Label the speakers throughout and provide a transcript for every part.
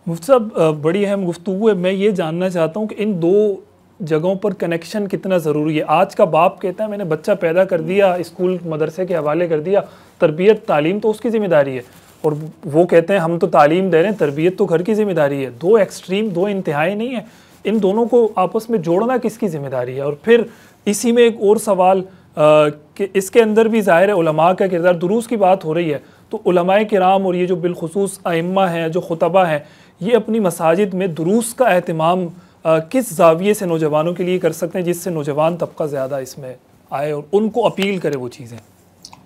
Speaker 1: مفتی صاحب بڑی اہم گفتگو ہے. میں یہ جاننا چاہتا ہوں کہ ان دو جگہوں پر کنیکشن کتنا ضروری ہے. آج کا باپ کہتا ہے میں نے بچہ پیدا کر دیا, اسکول مدرسے کے حوالے کر دیا, تربیت تعلیم تو اس کی ذمہ داری ہے, اور وہ کہتے ہیں ہم تو تعلیم دے رہے ہیں, تربیت تو گھر کی ذمہ داری ہے. دو ایکسٹریم, دو انتہائی نہیں ہیں, ان دونوں کو آپس میں جوڑنا کس کی ذمہ داری ہے؟ اور پھر اسی میں ایک اور سوال کہ اس کے اندر بھی ظاہر ہے علماء کا کردار. دروس کی بات ہو رہی ہے تو علماء کرام اور یہ جو بالخصوص ائمہ ہیں, جو خطبہ ہیں, یہ اپنی مساجد میں دروس کا اہتمام کس زاویے سے نوجوانوں کے لیے کر سکتے ہیں جس سے نوجوان طبقہ زیادہ اس میں آئے اور ان کو اپیل کرے وہ چیزیں؟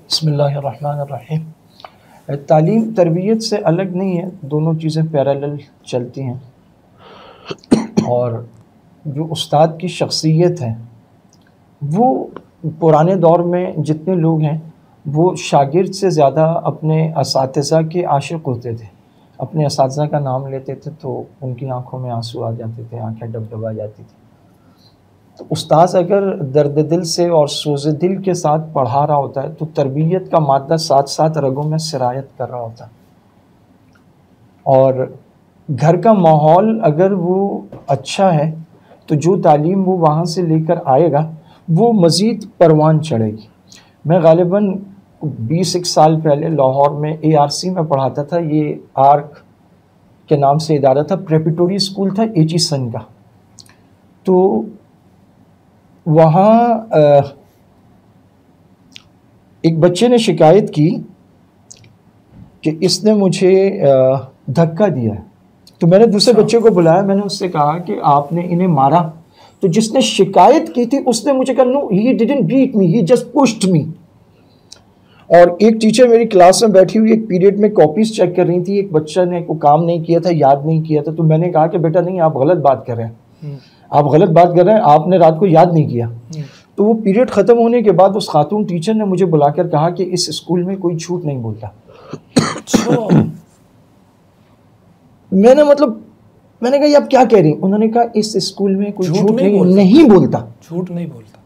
Speaker 2: بسم اللہ الرحمن الرحیم. تعلیم تربیت سے الگ نہیں ہے, دونوں چیزیں پیرالل چلتی ہیں. اور جو استاد کی شخصیت ہے وہ پرانے دور میں جتنے لوگ ہیں وہ شاگرد سے زیادہ اپنے اساتذہ کے عاشق ہوتے تھے. اپنے اساتذہ کا نام لیتے تھے تو ان کی آنکھوں میں آنسو آ جاتے تھے, آنکھیں ڈبڈبا جاتی تھی. تو استاذ اگر درد دل سے اور سوز دل کے ساتھ پڑھا رہا ہوتا ہے تو تربیت کا مادہ ساتھ ساتھ رگوں میں سرایت کر رہا ہوتا ہے. اور گھر کا ماحول اگر وہ اچھا ہے تو جو تعلیم وہ وہاں سے لے کر آئے گا وہ مزید پروان چڑھے گی. میں غالباً 20 سال پہلے لاہور میں ARC میں پڑھاتا تھا. یہ آرک کے نام سے ادارہ تھا, پریپیٹوری اسکول تھا ایچیسن کا. تو وہاں ایک بچے نے شکایت کی کہ اس نے مجھے دھکا دیا ہے. تو میں نے دوسرے بچے کو بلایا, میں نے اس سے کہا کہ آپ نے انہیں مارا؟ تو جس نے شکایت کی تھی اس نے مجھے کہا no he didn't beat me, he just pushed me. اور ایک ٹیچر میری کلاس میں بیٹھی ہوئی ایک پیریڈ میں کاپیز چیک کر رہی تھی, ایک بچہ نے کوئی کام نہیں کیا تھا, یاد نہیں کیا تھا. تو میں نے کہا کہ بیٹا نہیں, آپ غلط بات کر رہے ہیں, آپ غلط بات کر رہے ہیں, آپ نے رات کو یاد نہیں کیا. تو وہ پیریڈ ختم ہونے کے بعد اس خاتون ٹیچر نے مجھے بلا کر کہا کہ اس اسکول میں کوئی جھوٹ نہیں بولتا. میں نے کہا یہ آپ کیا کہہ رہی ہیں؟ انہوں نے کہا اس اسکول میں کوئی جھوٹ نہیں بولتا.
Speaker 1: جھوٹ نہیں بولتا.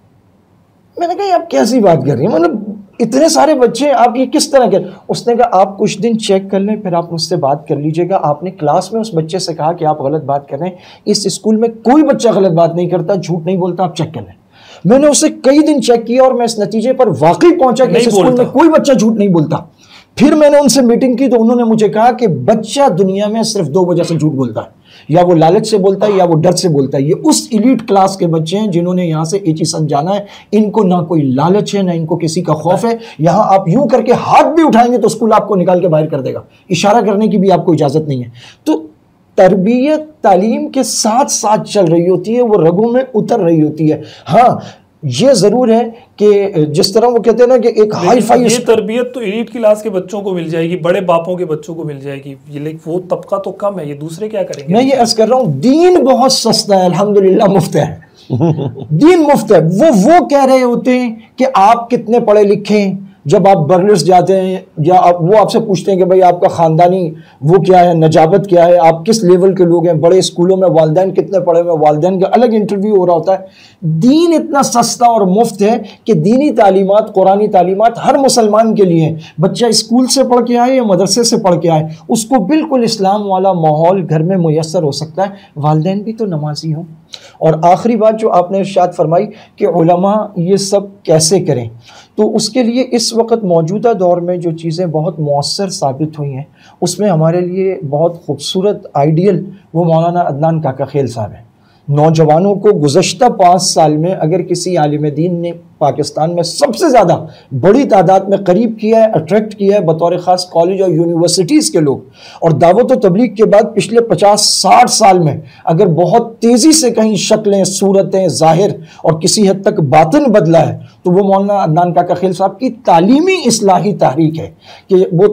Speaker 2: میں نے کہا یہ آپ کیسی بات کر رہی ہیں, مطلب اتنے سارے بچے آپ یہ کس طرح کر. اس نے کہا آپ کچھ دن چیک کر لیں پھر آپ مجھ سے بات کر لیجئے گا. آپ نے کلاس میں اس بچے سے کہا کہ آپ غلط بات کر رہے ہیں, اس اسکول میں کوئی بچہ غلط بات نہیں کرتا, جھوٹ نہیں بولتا, آپ چیک کر لیں. میں نے اسے کئی دن چیک کیا اور میں اس نتیجے پر واقعی پہنچا کہ اس اسکول میں کوئی بچہ جھوٹ نہیں بولتا. پھر میں نے ان سے میٹنگ کی تو انہوں نے مجھے کہا کہ بچہ دنیا میں صرف 2 وجہ سے جھوٹ بولتا ہے, یا وہ لالچ سے بولتا ہے یا وہ ڈر سے بولتا ہے. یہ اس ایلیٹ کلاس کے بچے ہیں جنہوں نے یہاں سے ایچیسن جانا ہے. ان کو نہ کوئی لالچ ہے, نہ ان کو کسی کا خوف ہے. یہاں آپ یوں کر کے ہاتھ بھی اٹھائیں گے تو اسکول آپ کو نکال کے باہر کر دے گا, اشارہ کرنے کی بھی آپ کو اجازت نہیں ہے. تو تربیت تعلیم کے ساتھ ساتھ چل رہی ہوتی ہے, وہ رگوں میں اتر رہی ہوتی ہے. ہاں یہ ضرور ہے کہ جس طرح وہ کہتے ہیں نا کہ ایک ہائی فائی,
Speaker 1: یہ تربیت تو ایلیٹ کلاس کے بچوں کو مل جائے گی, بڑے باپوں کے بچوں کو مل جائے گی, یہ وہ طبقہ تو کم ہے, یہ دوسرے کیا کریں گے؟
Speaker 2: میں یہ عرض کر رہا ہوں دین بہت سستا ہے, الحمدللہ مفت ہے. دین مفت ہے. وہ کہہ رہے ہوتے ہیں کہ آپ کتنے پڑھے لکھے ہیں. جب آپ برلرس جاتے ہیں یا وہ آپ سے پوچھتے ہیں کہ بھائی آپ کا خاندانی وہ کیا ہے, نجابت کیا ہے, آپ کس لیول کے لوگ ہیں, بڑے اسکولوں میں والدین کتنے پڑھے ہوئے, والدین کا الگ انٹرویو ہو رہا ہوتا ہے. دین اتنا سستا اور مفت ہے کہ دینی تعلیمات, قرآنی تعلیمات ہر مسلمان کے لیے ہیں. بچہ اسکول سے پڑھ کے آئے یا مدرسے سے پڑھ کے آئے, اس کو بالکل اسلام والا ماحول گھر میں میسر ہو سکتا ہے. والدین بھی تو نمازی ہوں. اور آخری بات جو آپ نے ارشاد فرمائی کہ علماء یہ سب کیسے کریں, تو اس کے لیے اس وقت موجودہ دور میں جو چیزیں بہت مؤثر ثابت ہوئی ہیں اس میں ہمارے لیے بہت خوبصورت آئیڈیل وہ مولانا عدنان کاکا خیل صاحب ہیں. نوجوانوں کو گزشتہ 5 سال میں اگر کسی عالم دین نے پاکستان میں سب سے زیادہ بڑی تعداد میں قریب کیا ہے, اٹریکٹ کیا ہے بطور خاص کالج اور یونیورسٹیز کے لوگ, اور دعوت و تبلیغ کے بعد پچھلے 50-60 سال میں اگر بہت تیزی سے کہیں شکلیں, صورتیں, ظاہر اور کسی حد تک باطن بدلا ہے تو وہ مولانا عدنان کاکا خیل صاحب کی تعلیمی اصلاحی تحریک ہے کہ وہ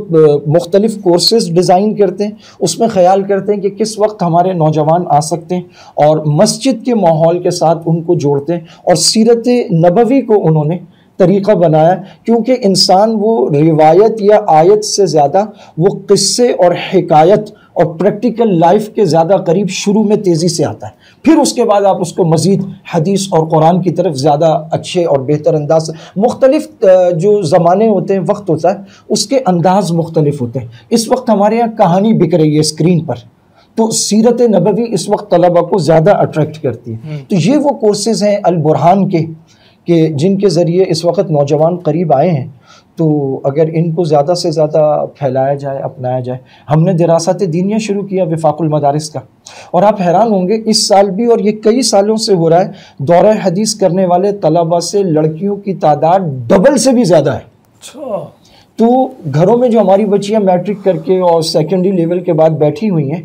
Speaker 2: مختلف کورسز ڈیزائن کرتے ہیں, اس میں خیال کرتے ہیں کہ کس وقت ہمارے نوجوان آ سکتے ہیں, اور مسجد کے ماحول کے ساتھ ان کو جوڑتے ہیں. اور سیرت نبوی کو انہوں نے طریقہ بنایا, کیونکہ انسان وہ روایت یا آیت سے زیادہ وہ قصے اور حکایت اور پریکٹیکل لائف کے زیادہ قریب شروع میں تیزی سے آتا ہے. پھر اس کے بعد آپ اس کو مزید حدیث اور قرآن کی طرف زیادہ اچھے اور بہتر انداز سے, مختلف جو زمانے ہوتے ہیں, وقت ہوتا ہے, اس کے انداز مختلف ہوتے ہیں. اس وقت ہمارے یہاں کہانی بک رہی ہے اسکرین پر, تو سیرت نبوی اس وقت طلبہ کو زیادہ اٹریکٹ کرتی ہے. تو یہ وہ کورسز ہیں البرہان کے کہ جن کے ذریعے اس وقت نوجوان قریب آئے ہیں. تو اگر ان کو زیادہ سے زیادہ پھیلایا جائے، اپنایا جائے. ہم نے دراست دینیہ شروع کیا وفاق المدارس کا، اور آپ حیران ہوں گے اس سال بھی، اور یہ کئی سالوں سے ہو رہا ہے، دورہ حدیث کرنے والے طلبہ سے لڑکیوں کی تعداد ڈبل سے بھی زیادہ ہے.
Speaker 1: اچھا.
Speaker 2: تو گھروں میں جو ہماری بچیاں میٹرک کر کے اور سیکنڈری لیول کے بعد بیٹھی ہوئی ہیں،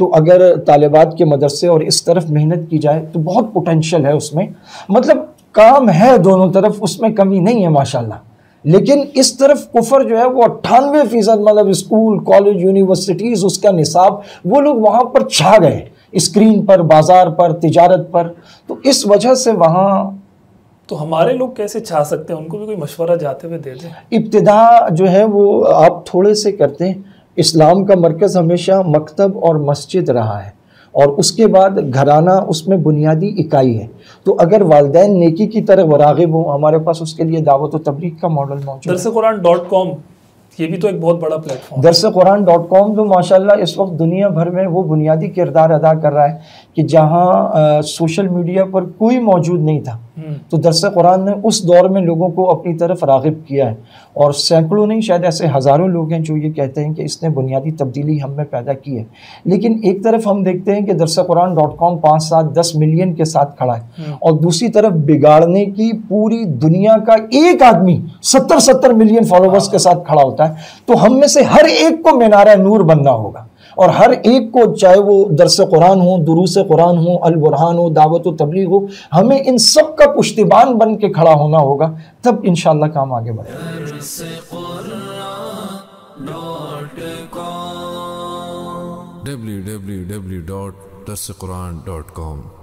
Speaker 2: تو اگر طالبات کے مدرسے اور اس طرف محنت کی جائے تو بہت پوٹینشیل ہے اس میں. مطلب کام ہے دونوں طرف، اس میں کمی نہیں ہے ماشاءاللہ. لیکن اس طرف کفر جو ہے وہ 98%، مطلب اسکول، کالج، یونیورسٹیز، اس کا نصاب، وہ لوگ وہاں پر چھا گئے، اسکرین پر، بازار پر، تجارت پر. تو اس وجہ سے وہاں
Speaker 1: تو ہمارے لوگ کیسے چھا سکتے ہیں؟ ان کو بھی کوئی مشورہ جاتے ہوئے دے دیں.
Speaker 2: ابتدا جو ہے وہ آپ تھوڑے سے کرتے ہیں. اسلام کا مرکز ہمیشہ مکتب اور مسجد رہا ہے، اور اس کے بعد گھرانہ اس میں بنیادی اکائی ہے. تو اگر والدین نیکی کی طرف راغب ہوں، ہمارے پاس اس کے لیے دعوت و تبلیغ کا ماڈل موجود ہے.
Speaker 1: درسقرآن.com یہ بھی تو ایک بہت بڑا پلیٹ فارم.
Speaker 2: درسقرآن.com تو ماشاءاللہ اس وقت دنیا بھر میں وہ بنیادی کردار ادا کر رہا ہے کہ جہاں سوشل میڈیا پر کوئی موجود نہیں تھا، تو درس قرآن نے اس دور میں لوگوں کو اپنی طرف راغب کیا ہے. اور سینکڑوں نہیں، شاید ایسے ہزاروں لوگ ہیں جو یہ کہتے ہیں کہ اس نے بنیادی تبدیلی ہم میں پیدا کی ہے. لیکن ایک طرف ہم دیکھتے ہیں کہ درسقرآن.com 5, 7, 10 ملین کے ساتھ کھڑا ہے، اور دوسری طرف بگاڑنے کی پوری دنیا کا ایک آدمی 70 ملین فالوورز کے ساتھ کھڑا ہوتا ہے. تو ہم میں سے ہر ایک کو مینار نور بننا ہوگا، اور ہر ایک کو، چاہے وہ درس قرآن ہو، دروس قرآن ہو، البرہان ہو، دعوت و تبلیغ ہو، ہمیں ان سب کا پشتیبان بن کے کھڑا ہونا ہوگا. تب انشاءاللہ کام آگے بڑھے گا.
Speaker 3: www.darsequran.com